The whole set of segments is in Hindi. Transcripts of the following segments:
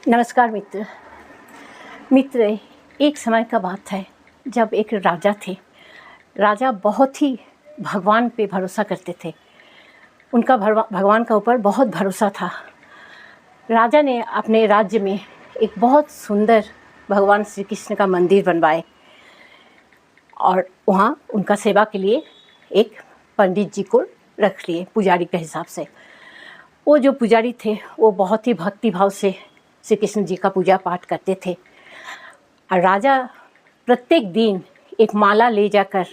नमस्कार मित्र, एक समय का बात है जब एक राजा थे। राजा बहुत ही भगवान पे भरोसा करते थे। उनका भगवान का ऊपर बहुत भरोसा था। राजा ने अपने राज्य में एक बहुत सुंदर भगवान श्री कृष्ण का मंदिर बनवाए और वहाँ उनका सेवा के लिए एक पंडित जी को रख लिए पुजारी के हिसाब से। वो जो पुजारी थे वो बहुत ही भक्ति भाव से श्री कृष्ण जी का पूजा पाठ करते थे और राजा प्रत्येक दिन एक माला ले जाकर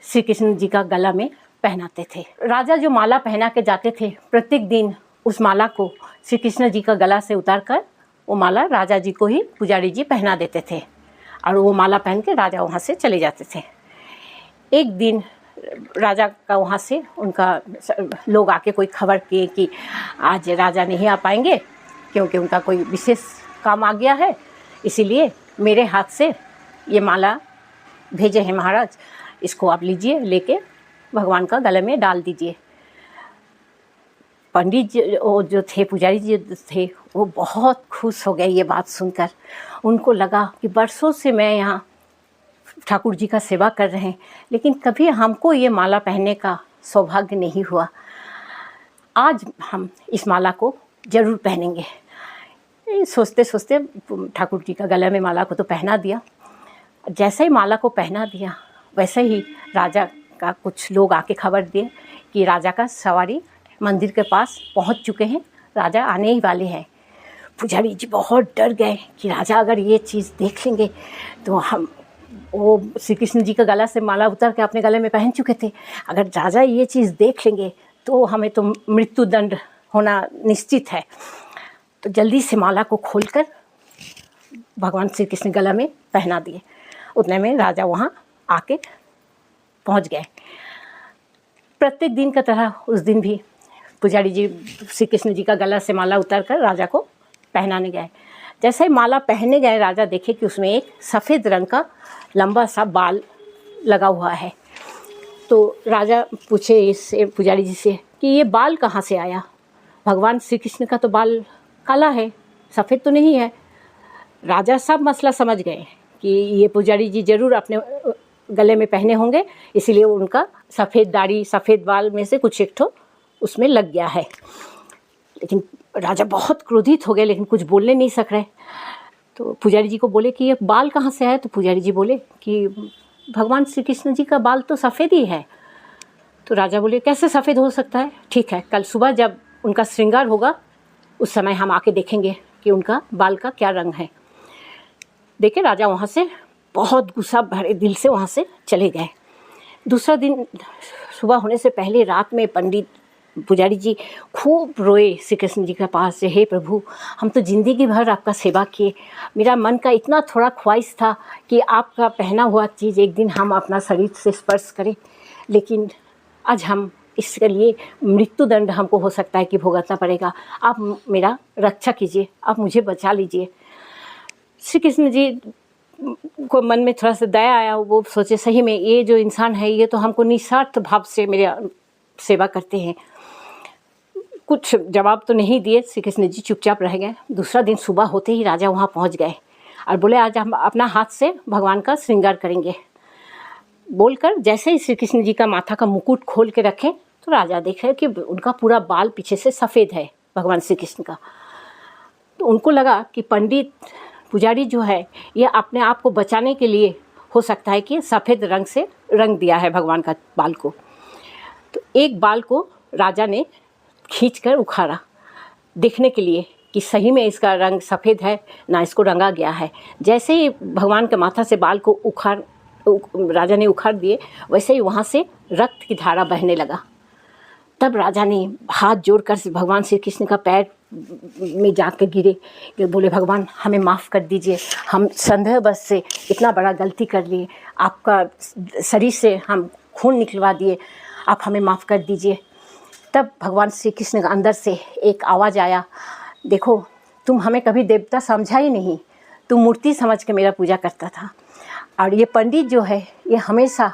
श्री कृष्ण जी का गला में पहनाते थे। राजा जो माला पहना के जाते थे, प्रत्येक दिन उस माला को श्री कृष्ण जी का गला से उतारकर वो माला राजा जी को ही पुजारी जी पहना देते थे और वो माला पहन के राजा वहाँ से चले जाते थे। एक दिन राजा का वहाँ से उनका लोग आके कोई खबर किए कि आज राजा नहीं आ पाएंगे क्योंकि उनका कोई विशेष काम आ गया है, इसीलिए मेरे हाथ से ये माला भेजे हैं महाराज, इसको आप लीजिए, लेके भगवान का गले में डाल दीजिए। पंडित जी जो थे, पुजारी जी थे, वो बहुत खुश हो गए ये बात सुनकर। उनको लगा कि बरसों से मैं यहाँ ठाकुर जी का सेवा कर रहे हैं, लेकिन कभी हमको ये माला पहनने का सौभाग्य नहीं हुआ। आज हम इस माला को ज़रूर पहनेंगे। सोचते सोचते ठाकुर जी का गले में माला को तो पहना दिया। जैसे ही माला को पहना दिया वैसे ही राजा का कुछ लोग आके खबर दिए कि राजा का सवारी मंदिर के पास पहुंच चुके हैं, राजा आने ही वाले हैं। पुजारी जी बहुत डर गए कि राजा अगर ये चीज़ देख लेंगे तो हम वो श्री कृष्ण जी का गला से माला उतार के अपने गले में पहन चुके थे, अगर राजा ये चीज़ देख लेंगे तो हमें तो मृत्यु दंड होना निश्चित है। तो जल्दी से माला को खोलकर भगवान श्री कृष्ण गला में पहना दिए। उतने में राजा वहाँ आके पहुँच गए। प्रत्येक दिन का तरह उस दिन भी पुजारी जी श्री कृष्ण जी का गला से माला उतार कर राजा को पहनाने गए। जैसे ही माला पहनने गए, राजा देखे कि उसमें एक सफ़ेद रंग का लंबा सा बाल लगा हुआ है। तो राजा पूछे इससे पुजारी जी से कि ये बाल कहाँ से आया? भगवान श्री कृष्ण का तो बाल काला है, सफ़ेद तो नहीं है। राजा सब मसला समझ गए कि ये पुजारी जी ज़रूर अपने गले में पहने होंगे, इसीलिए उनका सफ़ेद दाढ़ी सफ़ेद बाल में से कुछ एक ठो उसमें लग गया है। लेकिन राजा बहुत क्रोधित हो गए, लेकिन कुछ बोलने नहीं सक रहे। तो पुजारी जी को बोले कि ये बाल कहाँ से आया? तो पुजारी जी बोले कि भगवान श्री कृष्ण जी का बाल तो सफ़ेद ही है। तो राजा बोले कैसे सफ़ेद हो सकता है? ठीक है, कल सुबह जब उनका श्रृंगार होगा उस समय हम आके देखेंगे कि उनका बाल का क्या रंग है। देखे राजा वहाँ से बहुत गुस्सा भरे दिल से वहाँ से चले गए। दूसरा दिन सुबह होने से पहले रात में पंडित पुजारी जी खूब रोए श्री कृष्ण जी के पास से, हे प्रभु, हम तो ज़िंदगी भर आपका सेवा किए, मेरा मन का इतना थोड़ा ख्वाहिश था कि आपका पहना हुआ चीज़ एक दिन हम अपना शरीर से स्पर्श करें, लेकिन आज हम इसके लिए मृत्यु दंड हमको हो सकता है कि भुगतना पड़ेगा। आप मेरा रक्षा कीजिए, आप मुझे बचा लीजिए। श्री कृष्ण जी को मन में थोड़ा सा दया आया। वो सोचे सही में ये जो इंसान है ये तो हमको निस्वार्थ भाव से मेरे सेवा करते हैं। कुछ जवाब तो नहीं दिए, श्री कृष्ण जी चुपचाप रह गए। दूसरा दिन सुबह होते ही राजा वहाँ पहुँच गए और बोले आज हम अपना हाथ से भगवान का श्रृंगार करेंगे। बोलकर जैसे ही श्री कृष्ण जी का माथा का मुकुट खोल के रखें तो राजा देख रहे कि उनका पूरा बाल पीछे से सफ़ेद है भगवान श्री कृष्ण का। तो उनको लगा कि पंडित पुजारी जो है ये अपने आप को बचाने के लिए हो सकता है कि सफ़ेद रंग से रंग दिया है भगवान का बाल को। तो एक बाल को राजा ने खींचकर उखाड़ा देखने के लिए कि सही में इसका रंग सफ़ेद है ना इसको रंगा गया है। जैसे ही भगवान के माथा से बाल को राजा ने उखाड़ दिए, वैसे ही वहाँ से रक्त की धारा बहने लगा। तब राजा ने हाथ जोड़कर भगवान श्री कृष्ण का पैर में जाकर गिरे कि बोले भगवान हमें माफ़ कर दीजिए, हम संदेहवश से इतना बड़ा गलती कर लिए, आपका शरीर से हम खून निकलवा दिए, आप हमें माफ़ कर दीजिए। तब भगवान श्री कृष्ण के अंदर से एक आवाज़ आया, देखो तुम हमें कभी देवता समझा ही नहीं, तुम मूर्ति समझ के मेरा पूजा करता था, और ये पंडित जो है ये हमेशा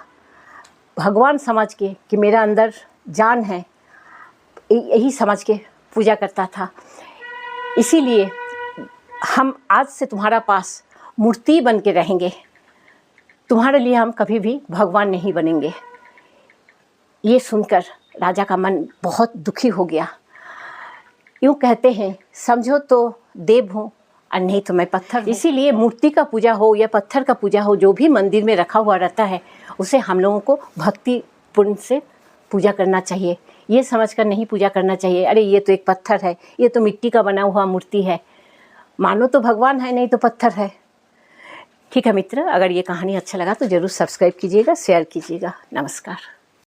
भगवान समझ के कि मेरा अंदर जान है यही समझ के पूजा करता था। इसीलिए हम आज से तुम्हारा पास मूर्ति बन के रहेंगे, तुम्हारे लिए हम कभी भी भगवान नहीं बनेंगे। ये सुनकर राजा का मन बहुत दुखी हो गया। यूँ कहते हैं, समझो तो देव हूँ और नहीं तो मैं पत्थर। इसीलिए मूर्ति का पूजा हो या पत्थर का पूजा हो, जो भी मंदिर में रखा हुआ रहता है उसे हम लोगों को भक्तिपूर्ण से पूजा करना चाहिए। ये समझकर नहीं पूजा करना चाहिए, अरे ये तो एक पत्थर है, ये तो मिट्टी का बना हुआ मूर्ति है, मानो तो भगवान है नहीं तो पत्थर है। ठीक है मित्र, अगर ये कहानी अच्छा लगा तो ज़रूर सब्सक्राइब कीजिएगा, शेयर कीजिएगा। नमस्कार।